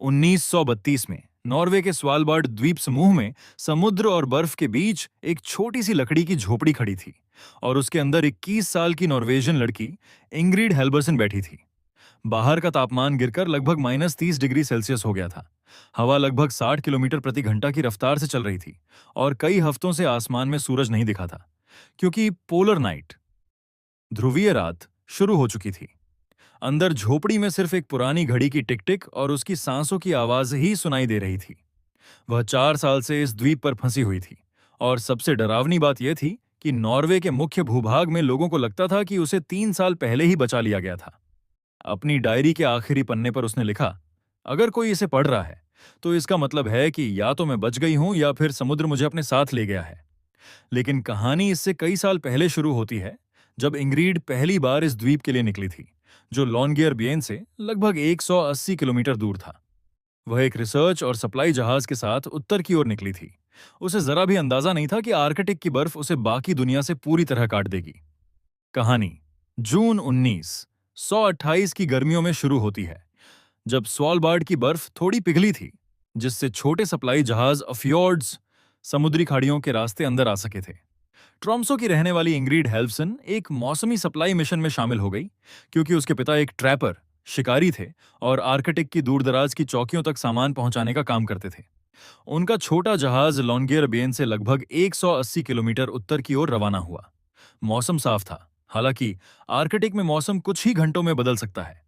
1932 में नॉर्वे के स्वालबार्ड द्वीप समूह में समुद्र और बर्फ के बीच एक छोटी सी लकड़ी की झोपड़ी खड़ी थी और उसके अंदर 21 साल की नॉर्वेजियन लड़की इंग्रिड हेल्बरसन बैठी थी। बाहर का तापमान गिरकर लगभग -30 डिग्री सेल्सियस हो गया था। हवा लगभग 60 किलोमीटर प्रति घंटा की रफ्तार से चल रही थी और कई हफ्तों से आसमान में सूरज नहीं दिखा था क्योंकि पोलर नाइट, ध्रुवीय रात, शुरू हो चुकी थी। अंदर झोपड़ी में सिर्फ एक पुरानी घड़ी की टिक टिक और उसकी सांसों की आवाज ही सुनाई दे रही थी। वह 4 साल से इस द्वीप पर फंसी हुई थी और सबसे डरावनी बात यह थी कि नॉर्वे के मुख्य भूभाग में लोगों को लगता था कि उसे 3 साल पहले ही बचा लिया गया था। अपनी डायरी के आखिरी पन्ने पर उसने लिखा, अगर कोई इसे पढ़ रहा है तो इसका मतलब है कि या तो मैं बच गई हूं या फिर समुद्र मुझे अपने साथ ले गया है। लेकिन कहानी इससे कई साल पहले शुरू होती है, जब इंग्रीड पहली बार इस द्वीप के लिए निकली थी, जो लॉन्गियरबियन से लगभग 180 किलोमीटर दूर था। वह एक रिसर्च और सप्लाई जहाज के साथ उत्तर की ओर निकली थी। उसे जरा भी अंदाजा नहीं था कि आर्कटिक की बर्फ उसे बाकी दुनिया से पूरी तरह काट देगी। कहानी जून 1928 की गर्मियों में शुरू होती है, जब स्वालबार्ड की बर्फ थोड़ी पिघली थी, जिससे छोटे सप्लाई जहाज अफ्योर्ड्स समुद्री खाड़ियों के रास्ते अंदर आ सके थे। ट्रॉम्सो की रहने वाली इंग्रिड हेल्पसन एक मौसमी सप्लाई मिशन में शामिल हो गई क्योंकि उसके पिता एक ट्रैपर, शिकारी थे और आर्कटिक की दूरदराज की चौकियों तक सामान पहुंचाने का काम करते थे। उनका छोटा जहाज लॉन्गियरबियन से लगभग 180 किलोमीटर उत्तर की ओर रवाना हुआ। मौसम साफ था, हालांकि आर्कटिक में मौसम कुछ ही घंटों में बदल सकता है।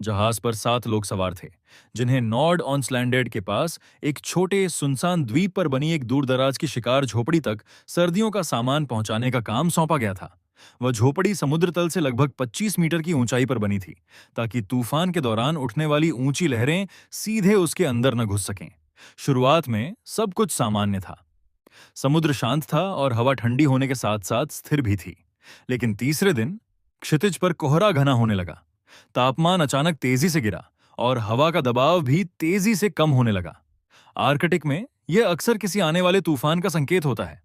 जहाज पर 7 लोग सवार थे, जिन्हें नॉर्ड ऑनस्लैंडेड के पास एक छोटे सुनसान द्वीप पर बनी एक दूरदराज की शिकार झोपड़ी तक सर्दियों का सामान पहुंचाने का काम सौंपा गया था। वह झोपड़ी समुद्र तल से लगभग 25 मीटर की ऊंचाई पर बनी थी, ताकि तूफान के दौरान उठने वाली ऊंची लहरें सीधे उसके अंदर न घुस सकें। शुरुआत में सब कुछ सामान्य था। समुद्र शांत था और हवा ठंडी होने के साथ साथ स्थिर भी थी। लेकिन तीसरे दिन क्षितिज पर कोहरा घना होने लगा। तापमान अचानक तेजी से गिरा और हवा का दबाव भी तेजी से कम होने लगा। आर्कटिक में यह अक्सर किसी आने वाले तूफान का संकेत होता है।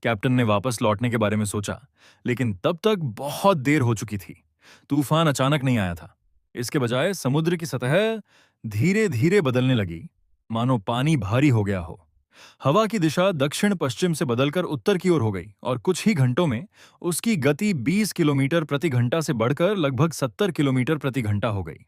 कैप्टन ने वापस लौटने के बारे में सोचा, लेकिन तब तक बहुत देर हो चुकी थी। तूफान अचानक नहीं आया था। इसके बजाय समुद्र की सतह धीरे धीरे बदलने लगी, मानो पानी भारी हो गया हो। हवा की दिशा दक्षिण पश्चिम से बदलकर उत्तर की ओर हो गई और कुछ ही घंटों में उसकी गति 20 किलोमीटर प्रति घंटा से बढ़कर लगभग 70 किलोमीटर प्रति घंटा हो गई।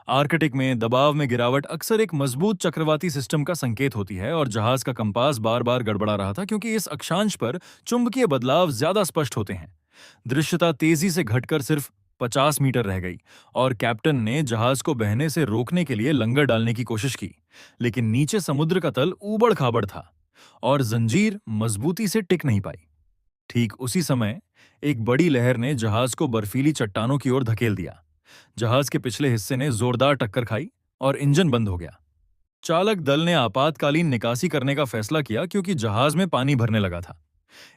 आर्कटिक में दबाव में गिरावट अक्सर एक मजबूत चक्रवाती सिस्टम का संकेत होती है और जहाज का कंपास बार बार गड़बड़ा रहा था क्योंकि इस अक्षांश पर चुंबकीय बदलाव ज्यादा स्पष्ट होते हैं। दृश्यता तेजी से घटकर सिर्फ 50 मीटर रह गई और कैप्टन ने जहाज को बहने से रोकने के लिए लंगर डालने की कोशिश की, लेकिन नीचे समुद्र का तल ऊबड़ खाबड़ था और जंजीर मजबूती से टिक नहीं पाई। ठीक उसी समय एक बड़ी लहर ने जहाज को बर्फीली चट्टानों की ओर धकेल दिया। जहाज के पिछले हिस्से ने जोरदार टक्कर खाई और इंजन बंद हो गया। चालक दल ने आपातकालीन निकासी करने का फैसला किया क्योंकि जहाज में पानी भरने लगा था।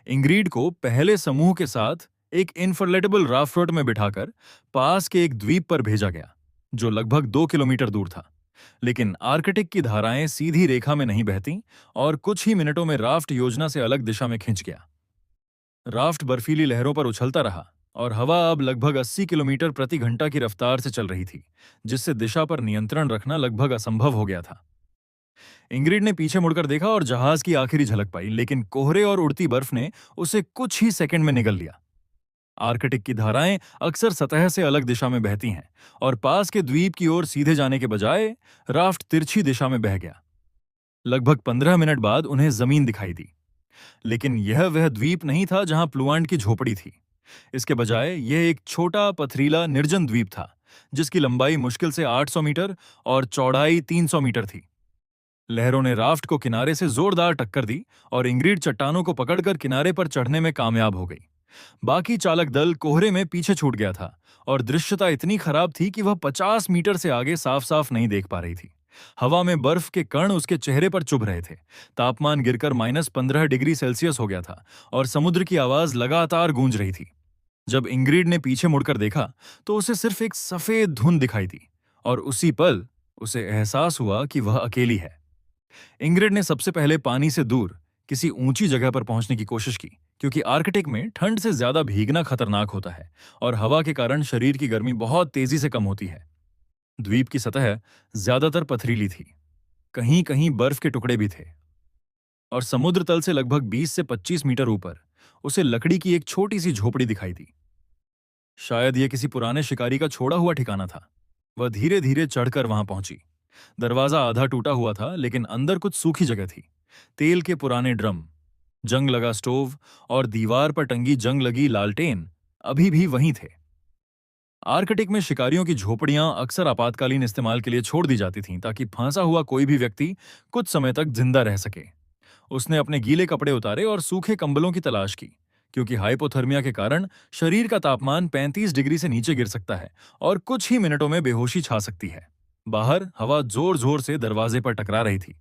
इंग्रीड को पहले समूह के साथ एक इनफर्लेटेबल राफ्ट में बिठाकर पास के एक द्वीप पर भेजा गया, जो लगभग 2 किलोमीटर दूर था। लेकिन आर्कटिक की धाराएं सीधी रेखा में नहीं बहती और कुछ ही मिनटों में राफ्ट योजना से अलग दिशा में खिंच गया। राफ्ट बर्फीली लहरों पर उछलता रहा और हवा अब लगभग 80 किलोमीटर प्रति घंटा की रफ्तार से चल रही थी, जिससे दिशा पर नियंत्रण रखना लगभग असंभव हो गया था। इंग्रिड ने पीछे मुड़कर देखा और जहाज की आखिरी झलक पाई, लेकिन कोहरे और उड़ती बर्फ ने उसे कुछ ही सेकंड में निगल लिया। आर्कटिक की धाराएं अक्सर सतह से अलग दिशा में बहती हैं और पास के द्वीप की ओर सीधे जाने के बजाय राफ्ट तिरछी दिशा में बह गया। लगभग 15 मिनट बाद उन्हें जमीन दिखाई दी, लेकिन यह वह द्वीप नहीं था जहां प्लुआंड की झोपड़ी थी। इसके बजाय यह एक छोटा पथरीला निर्जन द्वीप था, जिसकी लंबाई मुश्किल से 800 मीटर और चौड़ाई 300 मीटर थी। लहरों ने राफ्ट को किनारे से जोरदार टक्कर दी और इंग्रिड चट्टानों को पकड़कर किनारे पर चढ़ने में कामयाब हो गई। बाकी चालक दल कोहरे में पीछे छूट गया था और दृश्यता इतनी खराब थी कि वह 50 मीटर से आगे साफ साफ नहीं देख पा रही थी। हवा में बर्फ के कण उसके चेहरे पर चुभ रहे थे। तापमान गिरकर -15 डिग्री सेल्सियस हो गया था और समुद्र की आवाज लगातार गूंज रही थी। जब इंग्रिड ने पीछे मुड़कर देखा तो उसे सिर्फ एक सफेद धुंध दिखाई दी और उसी पल उसे एहसास हुआ कि वह अकेली है। इंग्रिड ने सबसे पहले पानी से दूर किसी ऊंची जगह पर पहुंचने की कोशिश की, क्योंकि आर्कटिक में ठंड से ज्यादा भीगना खतरनाक होता है और हवा के कारण शरीर की गर्मी बहुत तेजी से कम होती है। द्वीप की सतह ज्यादातर पथरीली थी। कहीं कहीं बर्फ के टुकड़े भी थे। और समुद्र तल से लगभग 20 से 25 मीटर ऊपर उसे लकड़ी की एक छोटी सी झोपड़ी दिखाई दी। शायद यह किसी पुराने शिकारी का छोड़ा हुआ ठिकाना था। वह धीरे धीरे चढ़कर वहां पहुंची। दरवाजा आधा टूटा हुआ था, लेकिन अंदर कुछ सूखी जगह थी। तेल के पुराने ड्रम, जंग लगा स्टोव और दीवार पर टंगी जंग लगी लालटेन अभी भी वहीं थे। आर्कटिक में शिकारियों की झोपड़ियां अक्सर आपातकालीन इस्तेमाल के लिए छोड़ दी जाती थीं, ताकि फंसा हुआ कोई भी व्यक्ति कुछ समय तक जिंदा रह सके। उसने अपने गीले कपड़े उतारे और सूखे कंबलों की तलाश की, क्योंकि हाइपोथर्मिया के कारण शरीर का तापमान 35 डिग्री से नीचे गिर सकता है और कुछ ही मिनटों में बेहोशी छा सकती है। बाहर हवा जोर जोर से दरवाजे पर टकरा रही थी,